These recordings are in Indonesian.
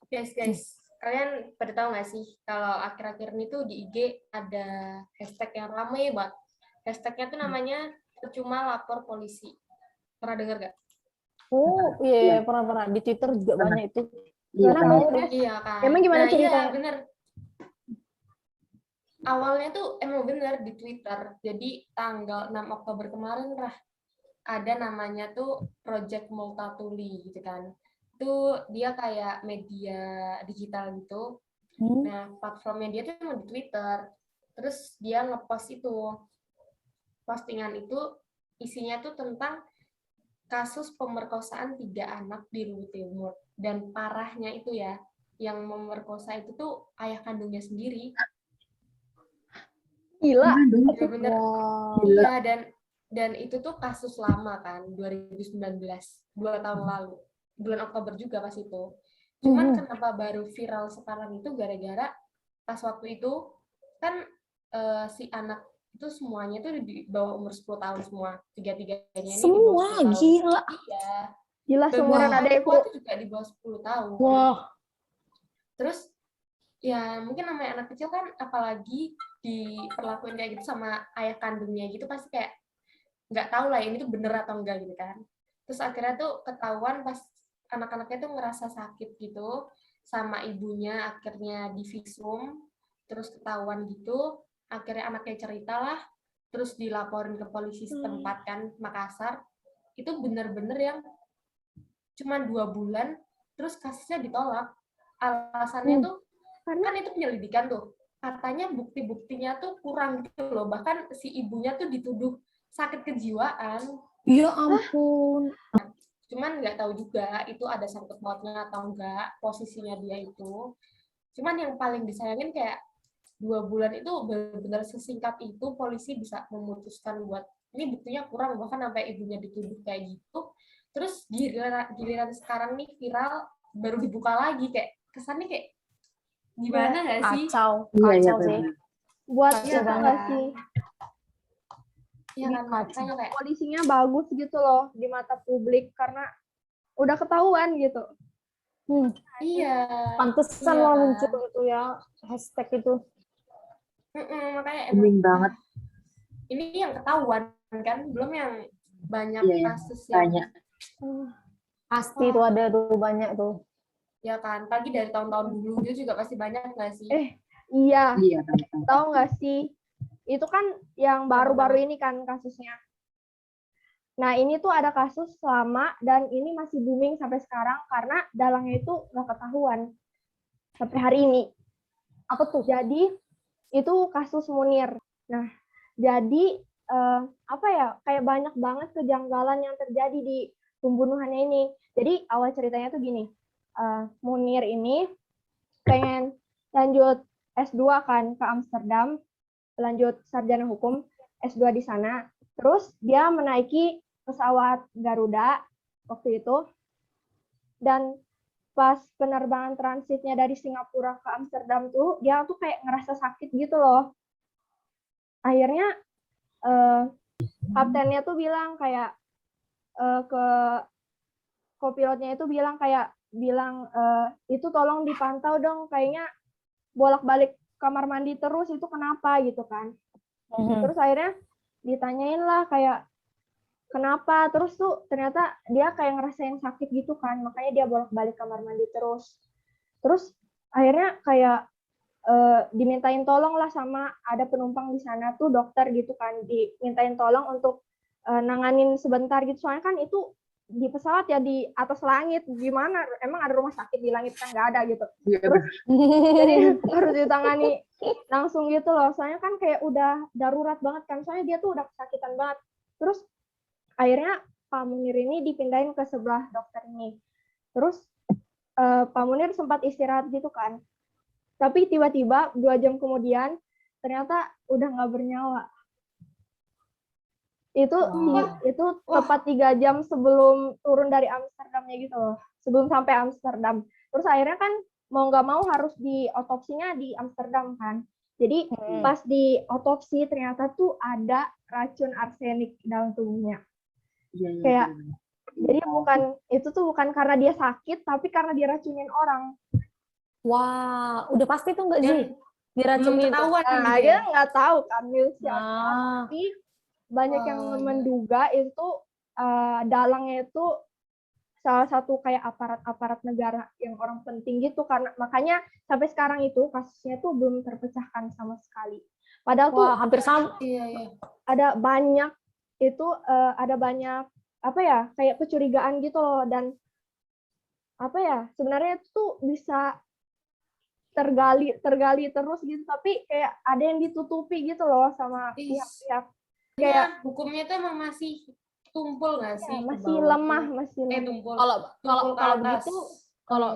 Guys, kalian pada tahu nggak sih kalau akhir-akhir ini tuh di IG ada hashtag yang rame banget. Hashtagnya tuh namanya percuma lapor polisi. Pernah dengar nggak? Oh iya, pernah di Twitter juga banyak itu. Iya, Karena mau deh. Iya kan. Emang gimana Nah, ceritanya? iya bener. Awalnya tuh emang bener di Twitter. Jadi tanggal 6 Oktober kemarin ada namanya tuh Project Multatuli gitu kan. Itu dia kayak media digital gitu. Nah, platformnya dia tuh emang di Twitter. Terus dia ngepost itu. Postingan itu isinya tuh tentang kasus pemerkosaan 3 anak di Luwu Timur. Dan parahnya itu ya, yang memerkosa itu tuh ayah kandungnya sendiri. Gila. Bener-bener. Iya, dan itu tuh kasus lama kan, 2019, 2 tahun lalu. Bulan Oktober juga pas itu. Cuman kenapa baru viral sekarang itu gara-gara pas waktu itu kan si anak itu semuanya tuh di bawah umur 10 tahun semua. Tiga-tiganya ini di bawah 10 tahun. Gila. Iya. Gila, seumuran adekku. Itu juga di bawah 10 tahun. Wah. Terus ya mungkin namanya anak kecil kan apalagi diperlakuin kayak gitu sama ayah kandungnya gitu pasti kayak nggak tahu lah ini tuh bener atau enggak gitu kan. Terus akhirnya tuh ketahuan pas anak-anaknya tuh ngerasa sakit gitu sama ibunya, akhirnya divisum, terus ketahuan gitu, akhirnya anaknya cerita lah, terus dilaporin ke polisi setempat kan, Makassar. Itu bener-bener yang cuma 2 bulan, terus kasusnya ditolak. Alasannya tuh kan itu penyelidikan tuh, katanya bukti-buktinya tuh kurang gitu loh, bahkan si ibunya tuh dituduh sakit kejiwaan. Ya ampun. Cuman nggak tahu juga itu ada sangkut pautnya atau enggak posisinya dia itu. Cuman yang paling disayangin kayak 2 bulan itu benar-benar sesingkat itu polisi bisa memutuskan buat ini buktinya kurang, bahkan sampai ibunya dituduh kayak gitu. Terus giliran sekarang nih viral baru dibuka lagi, kayak kesannya kayak gimana nggak sih? Kacau sih. Buat Iya, itu nggak sih? Iya kan, makanya kayak Polisinya bagus gitu loh di mata publik karena udah ketahuan gitu. iya. Pantesan Iya lo kan? muncul itu ya hashtag itu. Makanya Booming banget. Ini yang ketahuan kan, belum yang banyak kasus yang banyak. Pasti itu ada tuh banyak tuh. Ya kan, pagi dari tahun-tahun dulu juga pasti banyak nggak sih? Iya. Iya, Tahu nggak sih? Itu kan yang baru-baru ini kan kasusnya. Nah, ini tuh ada kasus lama dan ini masih booming sampai sekarang karena dalangnya itu nggak ketahuan sampai hari ini. Apa tuh? Jadi, itu kasus Munir. Nah, jadi kayak banyak banget kejanggalan yang terjadi di pembunuhannya ini. Jadi, awal ceritanya tuh gini. Munir ini pengen lanjut S2 kan ke Amsterdam, lanjut sarjana hukum, S2 di sana. Terus dia menaiki pesawat Garuda waktu itu. Dan pas penerbangan transitnya dari Singapura ke Amsterdam tuh, dia tuh kayak ngerasa sakit gitu loh. Akhirnya kaptennya tuh bilang kayak ke kopilotnya itu bilang itu tolong dipantau dong, kayaknya bolak-balik kamar mandi terus, itu kenapa gitu kan. Terus akhirnya ditanyain lah kayak kenapa, terus tuh ternyata dia kayak ngerasain sakit gitu kan, makanya dia bolak-balik kamar mandi terus. Terus akhirnya kayak dimintain tolong lah sama ada penumpang di sana tuh dokter gitu kan, dimintain tolong untuk nanganin sebentar gitu, soalnya kan itu di pesawat ya di atas langit, gimana emang ada rumah sakit di langit kan, nggak ada gitu. Terus jadi harus ditangani langsung gitu loh, soalnya kan kayak udah darurat banget kan, soalnya dia tuh udah kesakitan banget. Terus akhirnya Pak Munir ini dipindahin ke sebelah dokter ini. Terus Pak Munir sempat istirahat gitu kan, tapi tiba-tiba 2 jam kemudian ternyata udah nggak bernyawa. Itu tepat 3 jam sebelum turun dari Amsterdamnya gitu loh, sebelum sampai Amsterdam. Terus akhirnya kan mau nggak mau harus diotopsinya di Amsterdam kan. Jadi pas di otopsi ternyata tuh ada racun arsenik dalam tubuhnya. Kayak jadi bukan karena dia sakit, tapi karena diracunin orang. Wah, udah pasti tuh nggak sih Dan belum diracuni itu? ketahuan Nah, gitu dia ya. nggak tahu kan Will siapa. Ah, Tapi banyak yang Wah, menduga itu dalangnya itu salah satu kayak aparat negara yang orang penting gitu, karena makanya sampai sekarang itu kasusnya tuh belum terpecahkan sama sekali. Padahal tuh wah, hampir sama. iya iya. ada banyak ada banyak apa ya kayak kecurigaan gitu loh, dan apa ya sebenarnya itu tuh bisa tergali terus gitu, tapi kayak ada yang ditutupi gitu loh sama Ih, pihak-pihak ya, kayak hukumnya tuh emang masih tumpul nggak sih ke masih bawah lemah tuh? masih lemah. Tumpul. Kalau kalau Tumpul ke kalau atas. begitu, kalau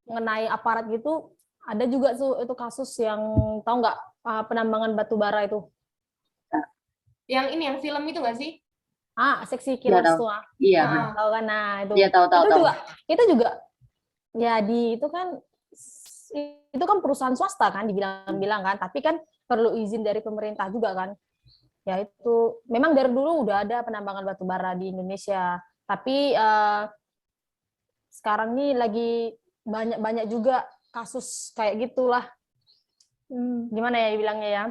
mengenai aparat gitu, ada juga tuh itu kasus yang tahu nggak penambangan batu bara itu? Yang ini yang film itu nggak sih? Seksi Iya killers tahu. tuh. Iya. Ah, Tahu kan? Nah, Iya tahu tahu itu tahu. juga itu juga ya itu kan perusahaan swasta kan dibilang-bilang kan, tapi kan perlu izin dari pemerintah juga kan. Ya itu memang dari dulu udah ada penambangan batu bara di Indonesia, tapi sekarang nih lagi banyak juga kasus kayak gitulah. Gimana ya dibilangnya ya?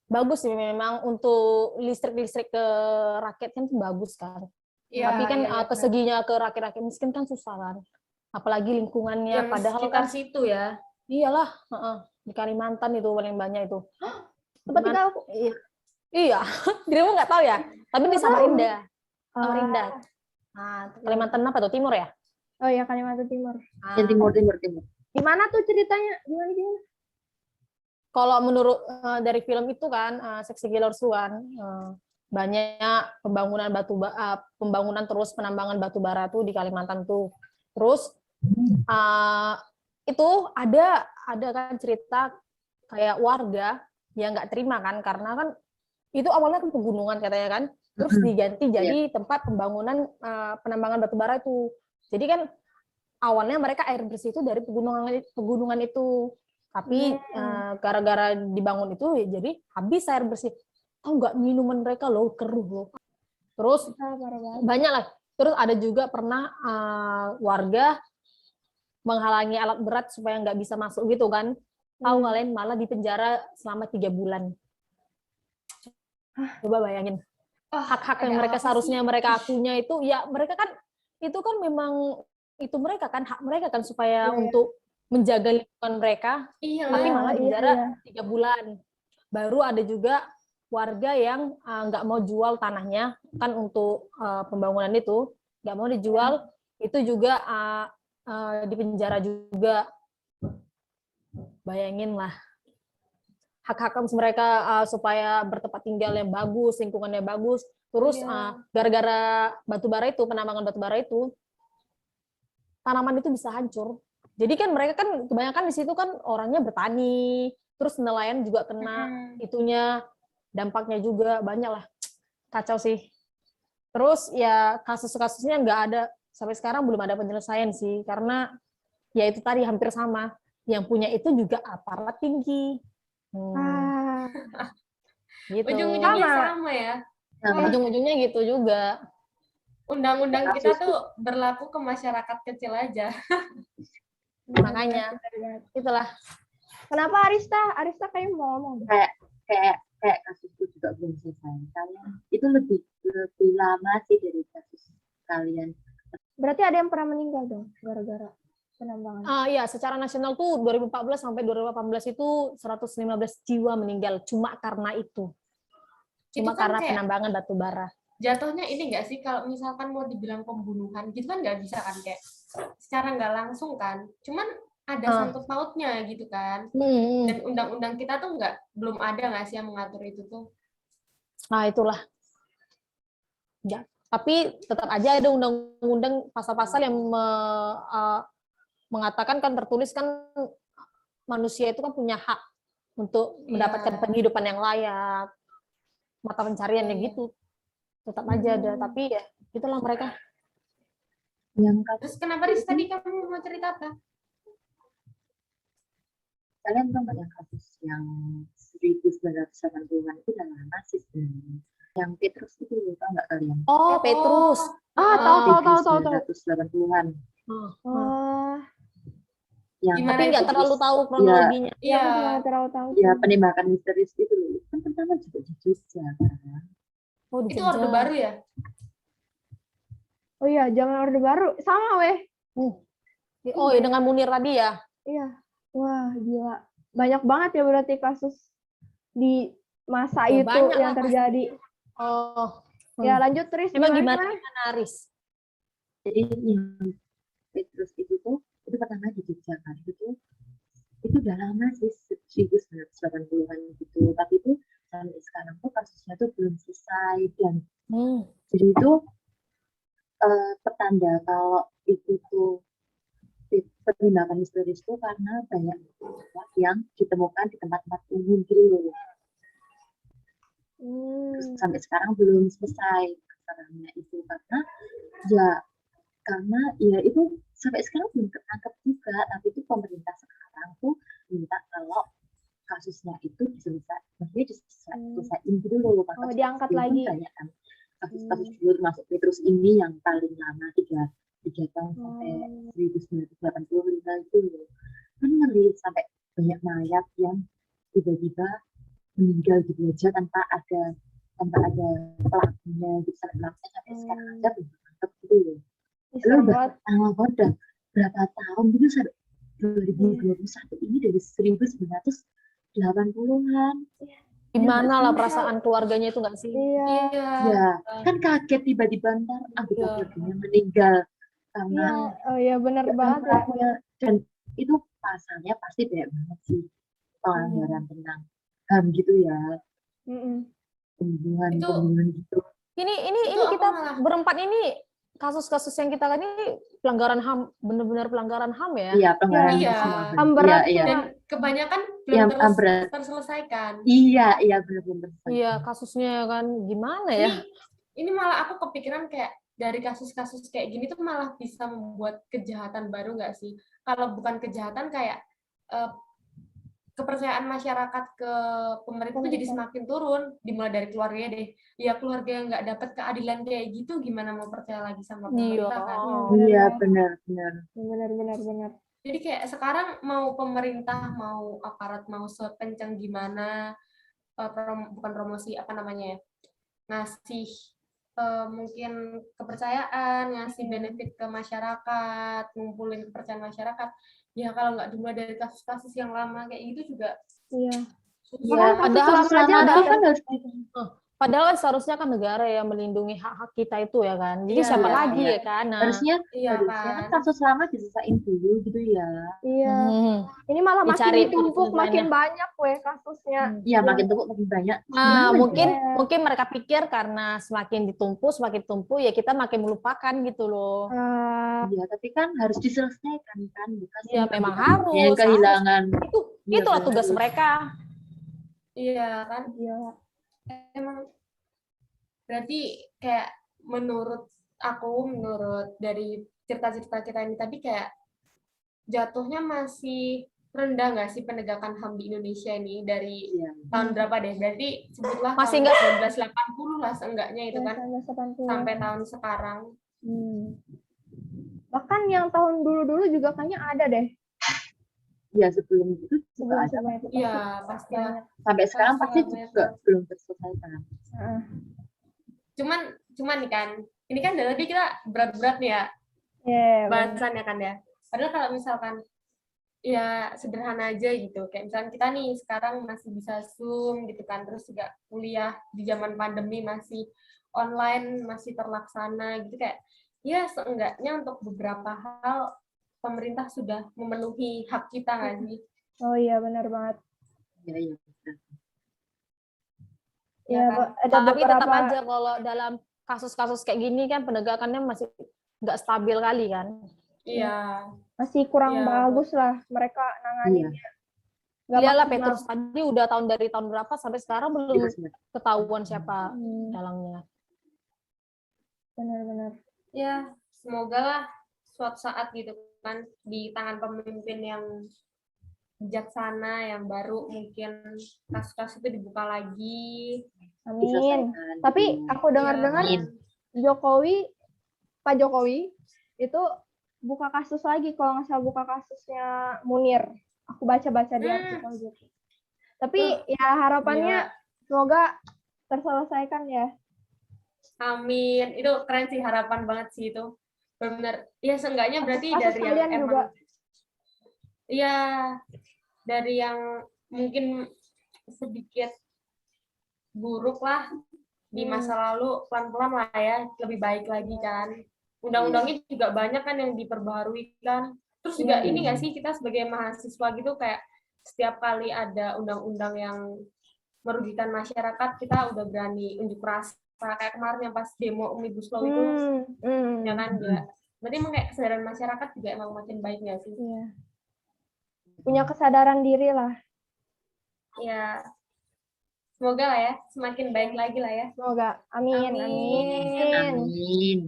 Bagus sih memang untuk listrik ke rakyat kan bagus kan. iya, Tapi kan iya, iya, benar. keseginya ke rakyat-rakyat miskin kan susah kan. Apalagi lingkungannya, Yang padahal sekitar kan situ ya. iyalah, di Kalimantan itu paling banyak itu. Seperti Cuman, kau iya, dirimu nggak tahu ya. Tapi di Samarinda, Ah, Samarinda. Nah, Kalimantan apa tuh, timur ya? oh ya Kalimantan Timur. Nah, Yang timur. Di mana tuh ceritanya? Gimana? kalau menurut dari film itu kan, Seksi Killers kan, banyak pembangunan terus penambangan batu bara tuh di Kalimantan tuh. Terus itu ada kan cerita kayak warga yang nggak terima kan, karena kan itu awalnya kan pegunungan katanya kan, terus diganti jadi tempat pembangunan penambangan batu bara itu. Jadi kan awalnya mereka air bersih itu dari pegunungan itu, tapi gara-gara dibangun itu ya jadi habis air bersih. Tahu nggak, minuman mereka loh keruh loh. Terus banyak lah. Terus ada juga pernah warga menghalangi alat berat supaya nggak bisa masuk gitu kan. Tahu nggak, lain malah dipenjara selama 3 bulan. Coba bayangin. Hak-hak yang mereka seharusnya mereka akunya itu, ya mereka kan itu kan memang itu mereka kan hak mereka kan supaya untuk menjaga lingkungan mereka. Iya, Tapi malah dipenjara 3 bulan. Baru ada juga warga yang nggak mau jual tanahnya kan untuk pembangunan itu, nggak mau dijual, itu juga dipenjara juga. Bayangin lah, hak-hak mereka supaya bertempat tinggal yang bagus, lingkungannya bagus, terus gara-gara penambangan batu bara itu, tanaman itu bisa hancur. Jadi kan mereka kan kebanyakan di situ kan orangnya bertani, terus nelayan juga kena itunya, dampaknya juga banyak lah, kacau sih. Terus ya kasus-kasusnya nggak ada, sampai sekarang belum ada penyelesaian sih, karena ya itu tadi hampir sama, yang punya itu juga aparat tinggi. Gitu. Ujung-ujungnya sama ya. Ujung-ujungnya gitu juga. Undang-undang kita tuh berlaku ke masyarakat kecil aja. Makanya itulah. Kenapa Arista kayak mau ngomong? Kayak kasus itu juga belum selesai. Kalian itu lebih lama sih dari kasus kalian. Berarti ada yang pernah meninggal dong gara-gara penambangan. Iya, secara nasional tuh 2014 sampai 2018 itu 115 jiwa meninggal cuma karena itu. Cuma kan karena kayak penambangan batu bara. Jatuhnya ini nggak sih, kalau misalkan mau dibilang pembunuhan gitu kan nggak bisa kan, kayak secara nggak langsung kan, cuman ada sangkut pautnya gitu kan. Dan undang-undang kita tuh belum ada nggak sih yang mengatur itu tuh. Nah itulah ya, tapi tetap aja ada undang-undang pasal-pasal yang mengatakan kan, tertulis kan manusia itu kan punya hak untuk mendapatkan penghidupan yang layak, mata pencariannya gitu. Tetap aja ada, tapi ya itulah mereka. Terus kenapa Riz tadi kamu mau cerita apa? Kalian tahu nggak yang kasus yang 1980-an itu udah lama sih sebenarnya. Yang Petrus itu lupa nggak kalian? Oh, Petrus. Tahu. 1980-an. yang Gimana Tapi nggak itu? terlalu tahu kronologinya. Ya, aku juga Iya. nggak terlalu tahu. ya penembakan misterius itu loh. Kan pertama juga di Jogja kan. Oh, di Itu Jogja. Orde Baru ya? Oh iya, zaman Orde Baru sama weh. Oh ya, dengan Munir tadi ya. Iya. Wah, gila. Banyak banget ya berarti kasus di masa Ya, itu banyak yang lah terjadi. Oh. Ya, lanjut Tris. Emang Gimana? gimana Aris? Jadi yang Petrus itu tuh itu pertama di Jogja kan itu udah lama sih 1980-an gitu, tapi itu sampai sekarang tuh kasusnya tuh belum selesai. Dan jadi itu petanda kalau itu tuh penembakan misterius itu karena banyak yang ditemukan di tempat-tempat umum gitu loh. Terus sampai sekarang belum selesai masalahnya itu karena ya itu sampai sekarang belum ketangkep juga. Tapi itu pemerintah sekarang tuh minta kalau kasusnya itu diselesain gitu loh. Oh, diangkat lagi. Banyak kan kasus-kasus dulu termasuk Petrus ini yang paling lama 3 tahun sampai 1985 itu loh. Kan ngeri sampai banyak mayat yang tiba-tiba meninggal gitu aja tanpa ada pelakunya gitu, sampai sekarang aja belum ketangkep gitu loh. Lu udah berapa tahun gitu sampai 2021 ini dari 1980-an. Gimana lah perasaan keluarganya itu nggak sih? Iya. Ya, kan kaget tiba-tiba ntar anggota keluarganya meninggal karena Oh iya, benar banget ya. dan itu pasalnya pasti banyak banget sih pelanggaran tentang HAM gitu ya. Pembunuhan gitu. Ini kita berempat ini kasus-kasus yang kita kan ini pelanggaran HAM, benar-benar pelanggaran HAM ya? Iya, pelanggaran Iya. HAM berat. Iya. Dan kebanyakan belum terselesaikan. Iya, benar-benar. Iya, kasusnya kan gimana ya? Ini malah aku kepikiran kayak dari kasus-kasus kayak gini tuh malah bisa membuat kejahatan baru nggak sih? Kalau bukan kejahatan kayak kepercayaan masyarakat ke pemerintah tuh jadi semakin turun, dimulai dari keluarganya deh. Ya keluarga yang nggak dapat keadilan kayak gitu, gimana mau percaya lagi sama pemerintah kan? Iya, benar. Jadi kayak sekarang mau pemerintah, mau aparat, mau sekencang gimana, bukan promosi apa namanya ya, ngasih mungkin kepercayaan, ngasih benefit ke masyarakat, ngumpulin kepercayaan masyarakat. Ya kalau nggak dimulai dari kasus-kasus yang lama kayak gitu juga. Iya. Padahal kan harus padahal seharusnya kan negara yang melindungi hak-hak kita itu ya kan. Jadi siapa lagi ya kan? Nah, harusnya kan kasus lama diselesain dulu gitu ya. Iya. Ini malah makin ditumpuk, makin banyak kasusnya. Iya, makin tumpuk makin banyak. Mungkin mereka pikir karena semakin ditumpuk ya kita makin melupakan gitu loh. Iya, tapi kan harus diselesaikan kan, bukan? Iya, memang harus. Yang kehilangan. Itulah tugas mereka. Iya kan? Iya. Emang berarti kayak menurut dari cerita-cerita kita ini tadi kayak jatuhnya masih rendah nggak sih penegakan HAM di Indonesia ini dari tahun berapa deh? Berarti sebutlah masih tahun 1980 lah seenggaknya itu kan 1980. sampai tahun sekarang. Bahkan yang tahun dulu-dulu juga kayaknya ada deh. Iya, sebelum itu juga ada. Iya, pasti lah. Sampai sekarang pasti juga belum terselesaikan. Cuman nih kan, ini kan dari tadi kita berat-berat nih ya, bahasannya kan ya. Padahal kalau misalkan ya sederhana aja gitu, kayak misalkan kita nih sekarang masih bisa Zoom gitu kan, terus juga kuliah di zaman pandemi masih online, masih terlaksana gitu, kayak ya seenggaknya untuk beberapa hal pemerintah sudah memenuhi hak kita nggak sih? Oh iya, benar banget. Iya. Ya, tapi tetap aja kalau dalam kasus-kasus kayak gini kan penegakannya masih nggak stabil kali kan? Iya. Masih kurang bagus lah mereka nanganinnya. Iyalah, Petrus tadi udah dari tahun berapa sampai sekarang belum ketahuan siapa dalangnya. Benar-benar. Ya, semoga lah suatu saat gitu kan di tangan pemimpin yang bijaksana yang baru mungkin kasus-kasus itu dibuka lagi. Amin. Tapi aku dengar-dengar Pak Jokowi itu buka kasus lagi, kalau nggak salah buka kasusnya Munir. Aku baca-baca di artikel gitu. Tapi ya harapannya semoga terselesaikan ya. Amin. Itu keren sih, harapan banget sih itu. Benar. Ya seenggaknya berarti Kasus dari kalian yang juga. emang iya, dari yang mungkin sedikit buruk lah di masa lalu, pelan-pelan lah ya, lebih baik lagi kan. Undang-undangnya juga banyak kan yang diperbaharui kan. Terus juga ini nggak sih, kita sebagai mahasiswa gitu kayak setiap kali ada undang-undang yang merugikan masyarakat, kita udah berani unjuk rasa. Kayak kemarin yang pas demo Omnibus Law itu, ya kan, ya. Berarti emang kayak kesadaran masyarakat juga emang makin baik nggak sih? Iya. Punya kesadaran diri lah. Ya, semoga lah ya, semakin baik lagi lah ya. Semoga. Amin. Amin.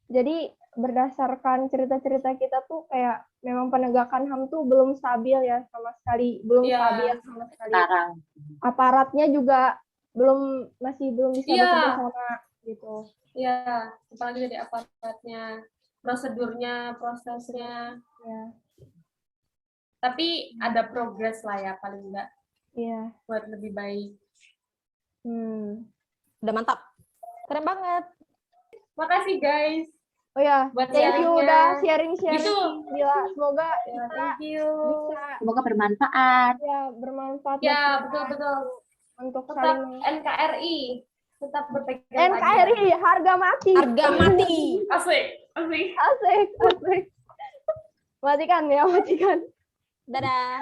Jadi berdasarkan cerita-cerita kita tuh kayak memang penegakan HAM tuh belum stabil ya sama sekali, belum stabil sama sekali. Sekarang. Aparatnya juga masih belum bisa bekerja sama gitu. Iya, apalagi dari aparatnya, prosedurnya, prosesnya. Ya. Tapi ada progres lah ya, paling enggak, Iya. buat lebih baik. Udah mantap. Keren banget. Makasih guys. Oh ya, Buat thank you sharingnya. udah sharing-sharing. Gitu. Gila, semoga Ya, kita thank you. bisa Semoga bermanfaat. ya bermanfaat Ya, buat kita betul-betul. untuk Tetap saling NKRI. Tetap berpegang NKRI harga mati. Harga mati. Asik, asik. Asik. Matikan ya, matikan. Dadah.